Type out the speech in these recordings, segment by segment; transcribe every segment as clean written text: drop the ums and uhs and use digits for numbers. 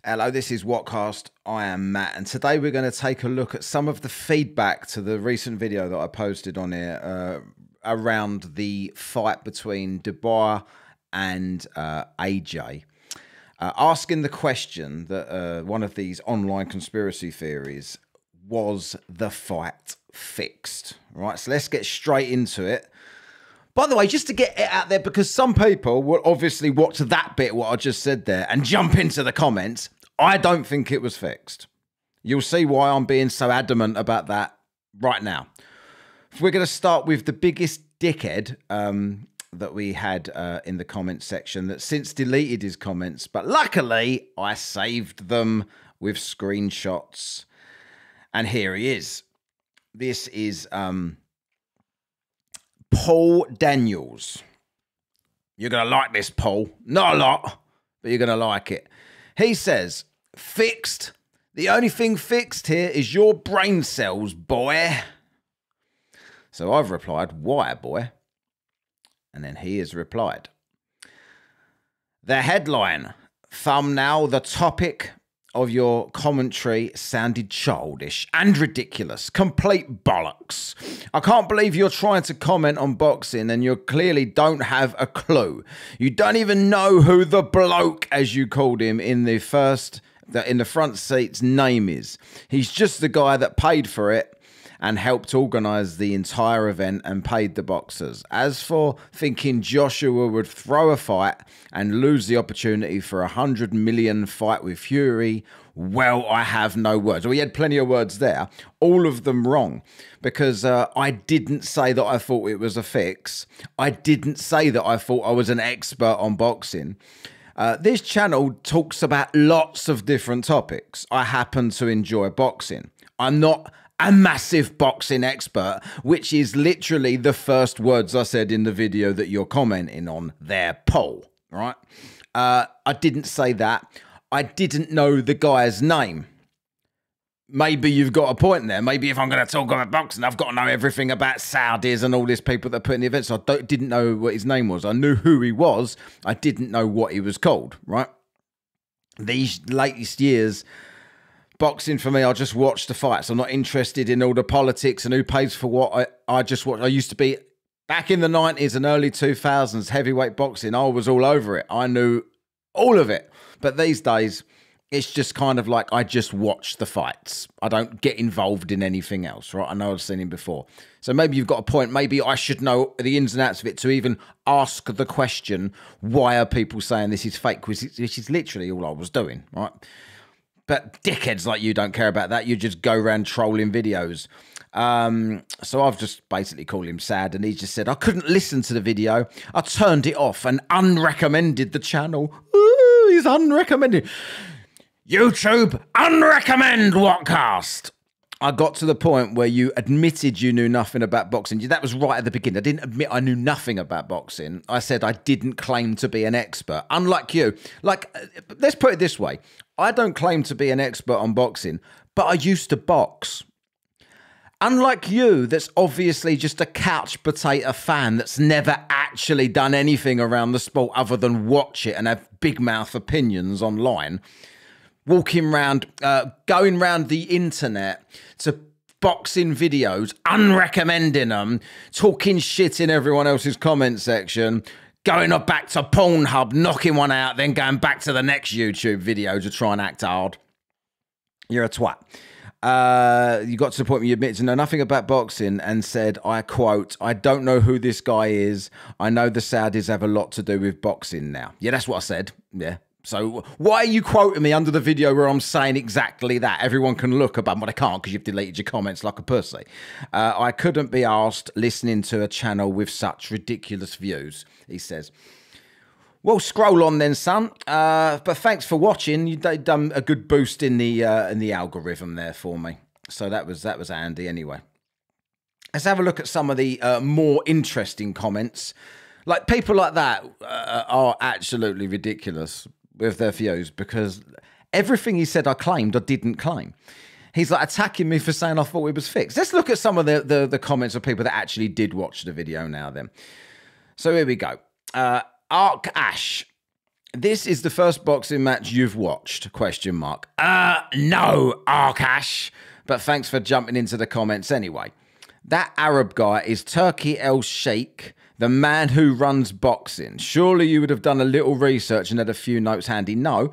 Hello, this is Whatcast. I am Matt, and today we're going to take a look at some of the feedback to the recent video that I posted on here around the fight between Dubois and AJ. Asking the question that one of these online conspiracy theories, was the fight fixed? Right, so let's get straight into it. By the way, just to get it out there, because some people will obviously watch that bit, what I just said there, and jump into the comments. I don't think it was fixed. You'll see why I'm being so adamant about that right now. We're going to start with the biggest dickhead that we had in the comment section that since deleted his comments, but luckily I saved them with screenshots. And here he is. This is Paul Daniels. You're going to like this, Paul. Not a lot, but you're going to like it. He says, fixed. The only thing fixed here is your brain cells, boy. So I've replied, why, boy? And then he has replied. The headline, thumbnail, the topic of your commentary sounded childish and ridiculous. Complete bollocks. I can't believe you're trying to comment on boxing and you clearly don't have a clue. You don't even know who the bloke, as you called him, in the front seat's name is. He's just the guy that paid for it and helped organise the entire event and paid the boxers. As for thinking Joshua would throw a fight and lose the opportunity for a 100 million fight with Fury, well, I have no words. Well, he had plenty of words there, all of them wrong, because I didn't say that I thought it was a fix. I didn't say that I thought I was an expert on boxing. This channel talks about lots of different topics. I happen to enjoy boxing. I'm not a massive boxing expert, which is literally the first words I said in the video that you're commenting on there, Paul, right? I didn't say that. I didn't know the guy's name. Maybe you've got a point there. Maybe if I'm going to talk about boxing, I've got to know everything about Saudis and all these people that put in the events. So I didn't know what his name was. I knew who he was. I didn't know what he was called, right? These latest years, boxing for me, I just watch the fights. I'm not interested in all the politics and who pays for what. I just watch. I used to be, back in the 90s and early 2000s, heavyweight boxing. I was all over it. I knew all of it. But these days, it's just kind of like I just watch the fights. I don't get involved in anything else, right? I know I've seen him before. So maybe you've got a point. Maybe I should know the ins and outs of it to even ask the question, why are people saying this is fake? Which is literally all I was doing, right? But dickheads like you don't care about that. You just go around trolling videos. So I've just basically called him sad, and he just said, I couldn't listen to the video. I turned it off and unrecommended the channel. Ooh, he's unrecommended. YouTube, unrecommend Whatcast. I got to the point where you admitted you knew nothing about boxing. That was right at the beginning. I didn't admit I knew nothing about boxing. I said I didn't claim to be an expert. Unlike you. Like, let's put it this way. I don't claim to be an expert on boxing, but I used to box. Unlike you, that's obviously just a couch potato fan that's never actually done anything around the sport other than watch it and have big mouth opinions online. Walking around, going around the internet to boxing videos, unrecommending them, talking shit in everyone else's comment section, going up back to Pornhub, knocking one out, then going back to the next YouTube video to try and act hard. You're a twat. You got to the point where you admitted to know nothing about boxing and said, I quote, I don't know who this guy is. I know the Saudis have a lot to do with boxing now. Yeah, that's what I said. Yeah. So why are you quoting me under the video where I'm saying exactly that? Everyone can look about, but I can't because you've deleted your comments like a pussy. I couldn't be asked listening to a channel with such ridiculous views, he says. Well, scroll on then, son. But thanks for watching. You done a good boost in the algorithm there for me. So that was handy anyway. Let's have a look at some of the more interesting comments. Like, people like that are absolutely ridiculous with their views, because everything he said I claimed, I didn't claim. He's like attacking me for saying I thought it was fixed. Let's look at some of the comments of people that actually did watch the video now then. So here we go. Ark Ash This is the first boxing match you've watched? ? No, Arkash. But thanks for jumping into the comments anyway. That Arab guy is Turki El Sheikh, the man who runs boxing. Surely you would have done a little research and had a few notes handy. No,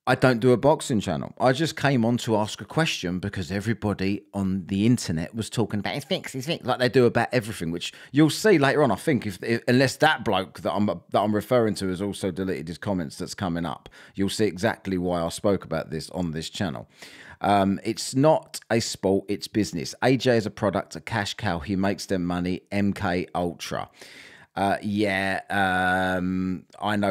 I don't do a boxing channel. I just came on to ask a question because everybody on the internet was talking about his fix, like they do about everything, which you'll see later on. I think if unless that bloke that I'm referring to has also deleted his comments that's coming up, you'll see exactly why I spoke about this on this channel. It's not a sport, it's business. AJ is a product, a cash cow. He makes them money. MK Ultra. I know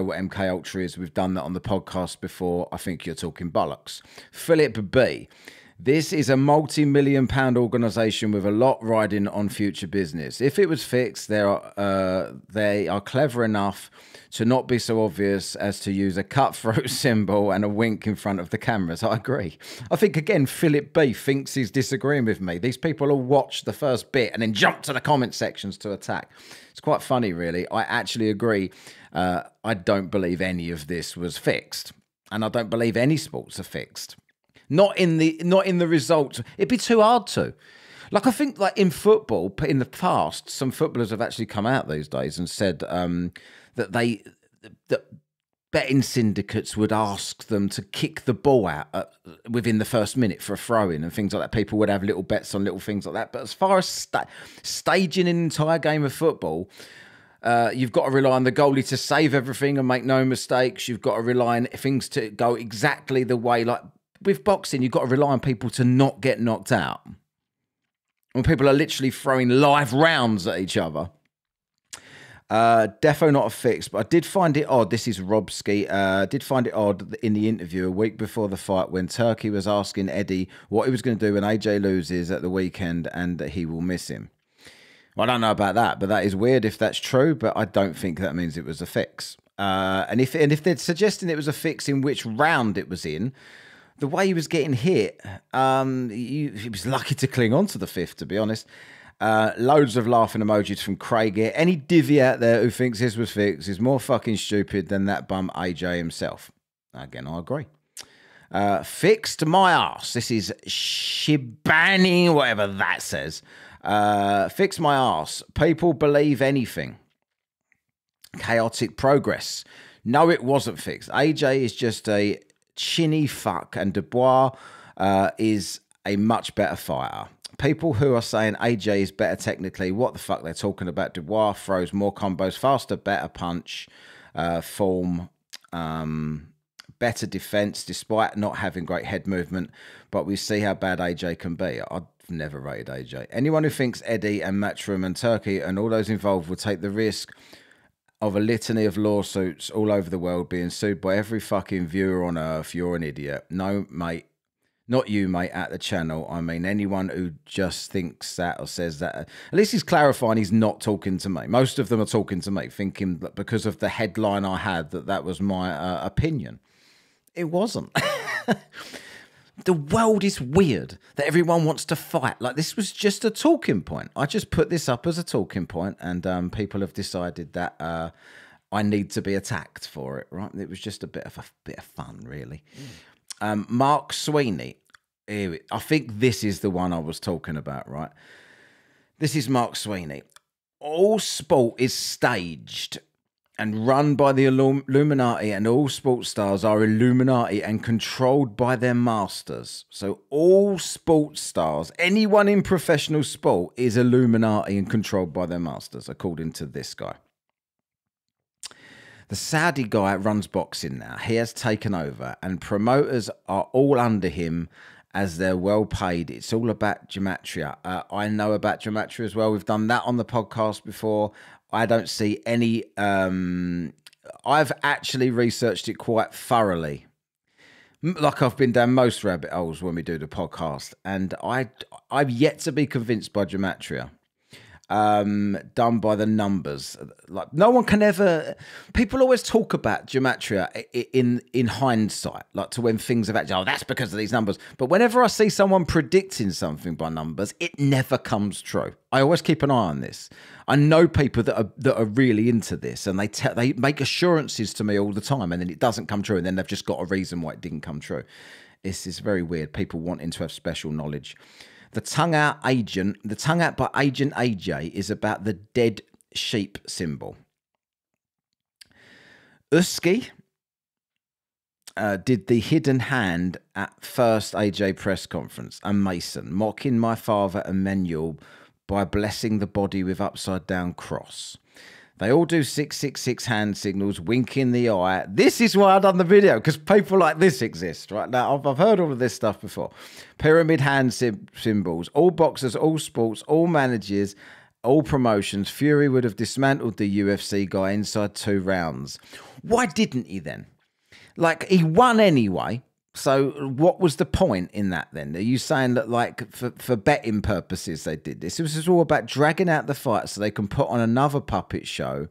what MK Ultra is. We've done that on the podcast before. I think you're talking bollocks. Philip B. This is a multi-million-pound organisation with a lot riding on future business. If it was fixed, they are clever enough to not be so obvious as to use a cutthroat symbol and a wink in front of the cameras. I agree. I think, again, Philip B thinks he's disagreeing with me. These people all watch the first bit and then jump to the comment sections to attack. It's quite funny, really. I actually agree. I don't believe any of this was fixed. And I don't believe any sports are fixed. Not in the results. It'd be too hard to. Like, I think, like, in football, in the past, some footballers have actually come out these days and said that betting syndicates would ask them to kick the ball out within the first minute for a throw-in and things like that. People would have little bets on little things like that. But as far as staging an entire game of football, you've got to rely on the goalie to save everything and make no mistakes. You've got to rely on things to go exactly the way. Like with boxing, you've got to rely on people to not get knocked out. When people are literally throwing live rounds at each other. Defo not a fix, but I did find it odd. This is Robski. Did find it odd in the interview a week before the fight when Turkey was asking Eddie what he was going to do when AJ loses at the weekend and that he will miss him. Well, I don't know about that, but that is weird if that's true, but I don't think that means it was a fix. And if they're suggesting it was a fix in which round it was in, the way he was getting hit, he was lucky to cling on to the fifth, to be honest. Loads of laughing emojis from Craig here. Any divvy out there who thinks this was fixed is more fucking stupid than that bum AJ himself. Again, I agree. Fixed my ass. This is Shibani, whatever that says. Fix my ass. People believe anything. Chaotic progress. No, it wasn't fixed. AJ is just a chinny fuck, and Dubois is a much better fighter. People who are saying AJ is better technically, what the fuck they're talking about? Dubois throws more combos, faster, better punch, form, better defense, despite not having great head movement. But we see how bad AJ can be. I've never rated AJ. Anyone who thinks Eddie and Matchroom and Turkey and all those involved will take the risk of a litany of lawsuits all over the world being sued by every fucking viewer on earth, you're an idiot. No, mate. Not you, mate, at the channel. I mean, anyone who just thinks that or says that. At least he's clarifying he's not talking to me. Most of them are talking to me, thinking that because of the headline I had, that was my opinion. It wasn't. The world is weird that everyone wants to fight. Like, this was just a talking point. I just put this up as a talking point, and people have decided that I need to be attacked for it, right? It was just a bit of fun, really. Mark Sweeney. I think this is the one I was talking about, right? This is Mark Sweeney. All sport is staged and run by the Illuminati, and all sports stars are Illuminati and controlled by their masters. So all sports stars, anyone in professional sport, is Illuminati and controlled by their masters, according to this guy. The Saudi guy runs boxing now. He has taken over, and promoters are all under him as they're well paid. It's all about gematria. I know about gematria as well. We've done that on the podcast before. I don't see any... I've actually researched it quite thoroughly. Like I've been down most rabbit holes when we do the podcast. And I've yet to be convinced by gematria. done by the numbers. Like no one can ever. People always talk about gematria in hindsight, like to when things have actually. Oh, that's because of these numbers. But whenever I see someone predicting something by numbers, it never comes true. I always keep an eye on this. I know people that are really into this, and they make assurances to me all the time, and then it doesn't come true, and then they've just got a reason why it didn't come true. This is very weird. People wanting to have special knowledge. The tongue out by Agent AJ is about the dead sheep symbol. Uski did the hidden hand at first AJ press conference. And Mason mocking my father Emmanuel by blessing the body with upside down cross. They all do 666 hand signals, winking the eye. This is why I've done the video, because people like this exist, right? Now, I've heard all of this stuff before. Pyramid hand symbols, all boxers, all sports, all managers, all promotions. Fury would have dismantled the UFC guy inside 2 rounds. Why didn't he then? Like, he won anyway. So what was the point in that then? Are you saying that, like, for betting purposes they did this? It was just all about dragging out the fight so they can put on another puppet show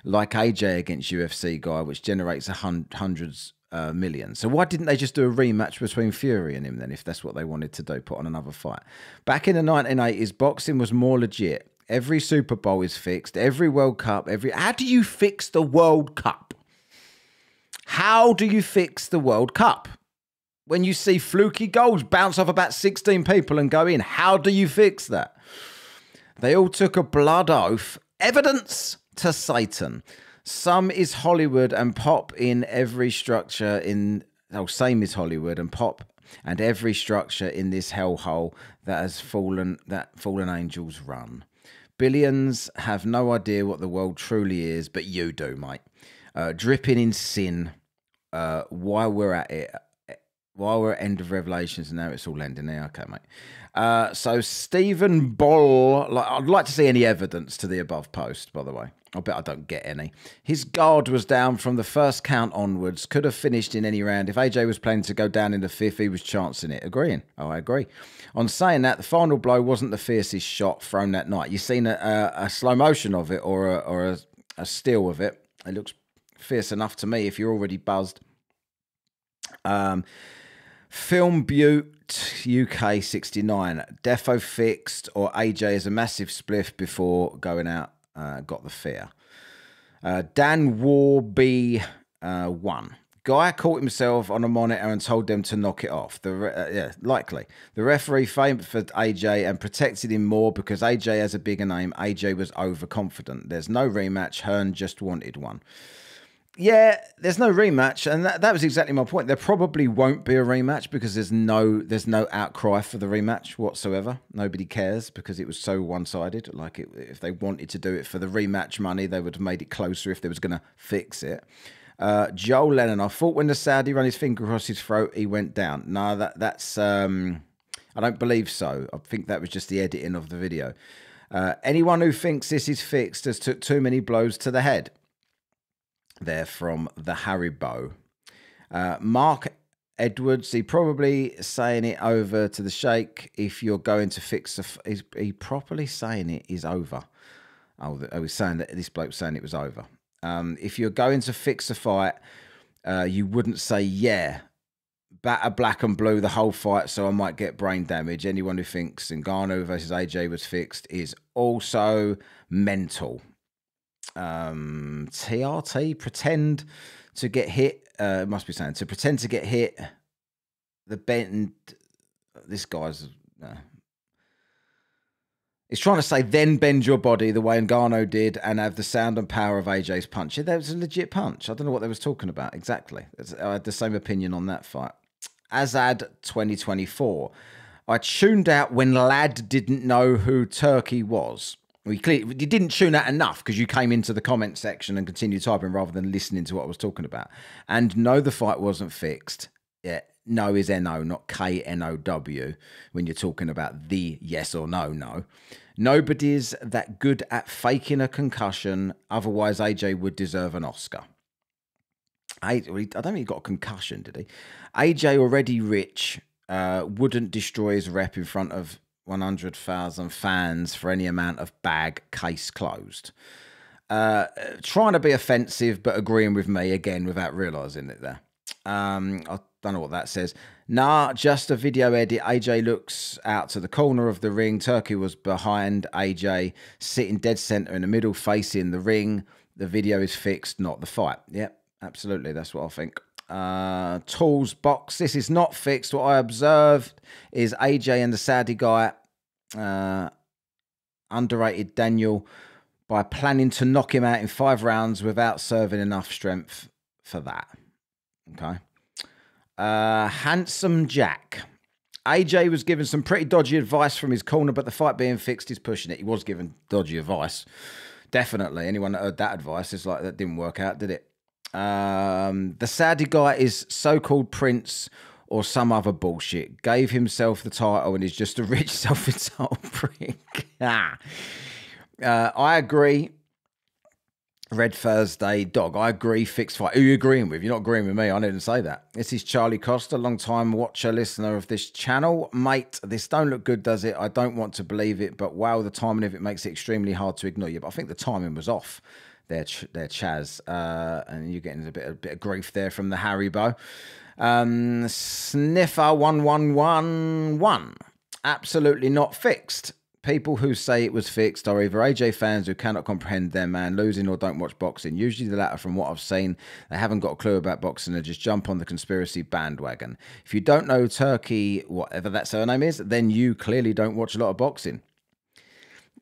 like AJ against UFC guy, which generates hundreds million. So why didn't they just do a rematch between Fury and him then, if that's what they wanted to do, put on another fight? Back in the 1980s, boxing was more legit. Every Super Bowl is fixed. Every World Cup. How do you fix the World Cup? How do you fix the World Cup? When you see fluky goals bounce off about 16 people and go in, how do you fix that? They all took a blood oath. Evidence to Satan. Some is Hollywood and pop in every structure in... Oh, same is Hollywood and pop and every structure in this hellhole that fallen angels run. Billions have no idea what the world truly is, but you do, mate. Dripping in sin. While we're at it... While we're at end of Revelations, and now it's all ending there. Okay, mate. So Stephen Ball, I'd like to see any evidence to the above post, by the way. I bet I don't get any. His guard was down from the first count onwards. Could have finished in any round. If AJ was planning to go down in the 5th, he was chancing it. Agreeing. Oh, I agree. On saying that, the final blow wasn't the fiercest shot thrown that night. You've seen a slow motion of it or a still of it. It looks fierce enough to me if you're already buzzed. Film Butte UK 69. Defo fixed or AJ is a massive spliff before going out. Got the fear. Dan Warby 1. Guy caught himself on a monitor and told them to knock it off. Yeah, likely. The referee famed for AJ and protected him more because AJ has a bigger name. AJ was overconfident. There's no rematch. Hearn just wanted one. Yeah, there's no rematch, and that was exactly my point. There probably won't be a rematch because there's no outcry for the rematch whatsoever. Nobody cares because it was so one-sided. Like, if they wanted to do it for the rematch money, they would have made it closer if they was going to fix it. Joel Lennon, I thought when the Saudi ran his finger across his throat, he went down. No, that's I don't believe so. I think that was just the editing of the video. Anyone who thinks this is fixed has took too many blows to the head. They're from the Haribo. Mark Edwards, he probably saying it over to the Sheikh. If you're going to fix he properly saying it is over. Oh, I was saying that this bloke's saying it was over. If you're going to fix a fight, you wouldn't say, yeah, batter black and blue the whole fight so I might get brain damage. Anyone who thinks Ngannou versus AJ was fixed is also mental. TRT, pretend to get hit. Must be saying to pretend to get hit. The bend. This guy's. He's trying to say then bend your body the way Ngannou did and have the sound and power of AJ's punch. Yeah, that was a legit punch. I don't know what they was talking about exactly. I had the same opinion on that fight. Azad 2024. I tuned out when Lad didn't know who Turkey was. You didn't tune out enough because you came into the comment section and continued typing rather than listening to what I was talking about. And no, the fight wasn't fixed. Yeah, no is N-O, not K-N-O-W when you're talking about the yes or no. Nobody's that good at faking a concussion. Otherwise, AJ would deserve an Oscar. I don't think he got a concussion, did he? AJ already rich, wouldn't destroy his rep in front of 100,000 fans for any amount of bag, case closed. Trying to be offensive, but agreeing with me again without realising it there. I don't know what that says. Nah, just a video edit. AJ looks out to the corner of the ring. Turkey was behind AJ, sitting dead centre in the middle, facing the ring. The video is fixed, not the fight. Yep, absolutely. That's what I think. Tools box. This is not fixed. What I observed is AJ and the Saudi guy underrated Daniel by planning to knock him out in 5 rounds without serving enough strength for that. Okay. Handsome Jack. AJ was given some pretty dodgy advice from his corner, but the fight being fixed is pushing it. He was given dodgy advice. Definitely. Anyone that heard that advice is like, that didn't work out, did it? The Saudi guy is so-called Prince or some other bullshit. Gave himself the title and is just a rich, self-entitled prick. I agree. Red Thursday Dog. I agree. Fixed fight. Who are you agreeing with? You're not agreeing with me. I didn't say that. This is Charlie Costa, long-time watcher, listener of this channel. Mate, this don't look good, does it? I don't want to believe it, but wow, the timing of it makes it extremely hard to ignore you. But I think the timing was off there, Chaz. And you're getting a bit of grief there from the Haribo. Sniffer1111. Absolutely not fixed. People who say it was fixed are either AJ fans who cannot comprehend their man losing or don't watch boxing. Usually the latter from what I've seen. They haven't got a clue about boxing and just jump on the conspiracy bandwagon. If you don't know Turkey, whatever that surname is, then you clearly don't watch a lot of boxing.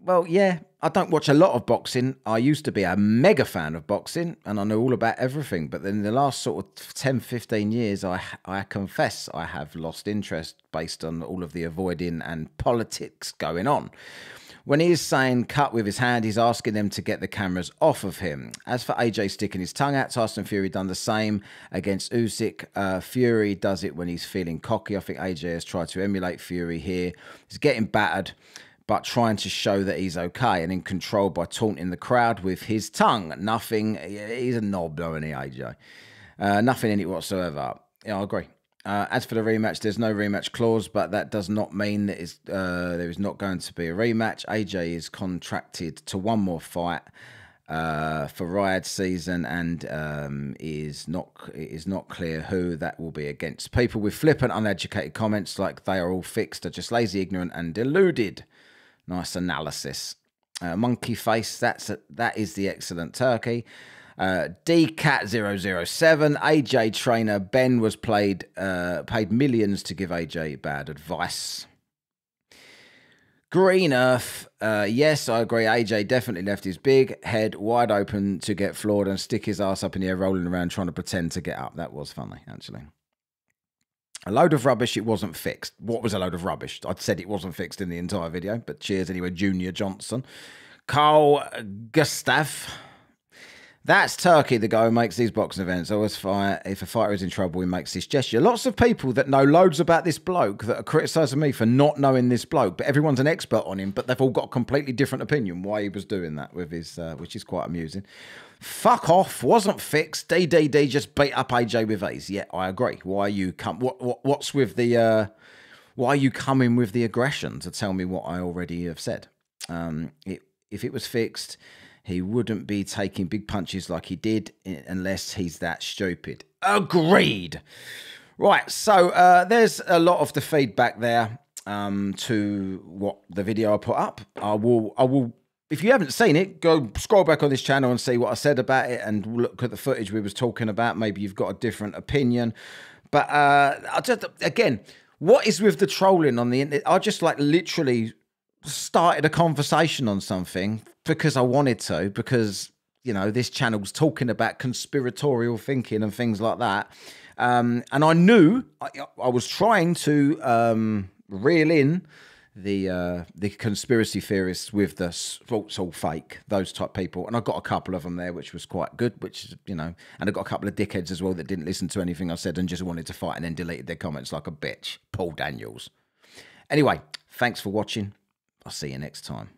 Well, yeah, I don't watch a lot of boxing. I used to be a mega fan of boxing and I know all about everything. But then in the last sort of 10, 15 years, I confess I have lost interest based on all of the avoiding and politics going on. When he is saying cut with his hand, he's asking them to get the cameras off of him. As for AJ sticking his tongue out, Tyson Fury done the same against Usyk. Fury does it when he's feeling cocky. I think AJ has tried to emulate Fury here. He's getting battered, but trying to show that he's okay and in control by taunting the crowd with his tongue. Nothing, he's a knob, though, isn't he, AJ? Nothing in it whatsoever. Yeah, I agree. As for the rematch, there's no rematch clause, but that does not mean that there is not going to be a rematch. AJ is contracted to one more fight for Riot season, and it is not clear who that will be against. People with flippant, uneducated comments like they are all fixed are just lazy, ignorant, and deluded. Nice analysis. Monkey face, that is the excellent Turkey. DCat007, AJ trainer Ben was paid millions to give AJ bad advice. Green Earth, yes, I agree. AJ definitely left his big head wide open to get floored and stick his ass up in the air, rolling around trying to pretend to get up. That was funny, actually. A load of rubbish, it wasn't fixed. What was a load of rubbish? I'd said it wasn't fixed in the entire video, but cheers anyway, Junior Johnson. Carl Gustav. That's Turkey, the guy who makes these boxing events. If a fighter is in trouble, he makes this gesture. Lots of people that know loads about this bloke that are criticising me for not knowing this bloke, but everyone's an expert on him, but they've all got a completely different opinion why he was doing that with his, which is quite amusing. Fuck off, wasn't fixed. DDD just beat up AJ with ease. Yeah, I agree. Why are you what's with the why are you coming with the aggression to tell me what I already have said? If it was fixed, he wouldn't be taking big punches like he did unless he's that stupid. Agreed. Right, so there's a lot of the feedback there to what the video I put up. I will. If you haven't seen it, go scroll back on this channel and see what I said about it and look at the footage we was talking about. Maybe you've got a different opinion. But I just, again, what is with the trolling on the internet? I just like literally started a conversation on something because I wanted to, because, you know, this channel's talking about conspiratorial thinking and things like that. And I knew I was trying to reel in the conspiracy theorists with the sports all fake, those type people, and I got a couple of them there, which was quite good, which, you know, and I got a couple of dickheads as well that didn't listen to anything I said and just wanted to fight and then deleted their comments like a bitch. Paul Daniels. Anyway, thanks for watching. I'll see you next time.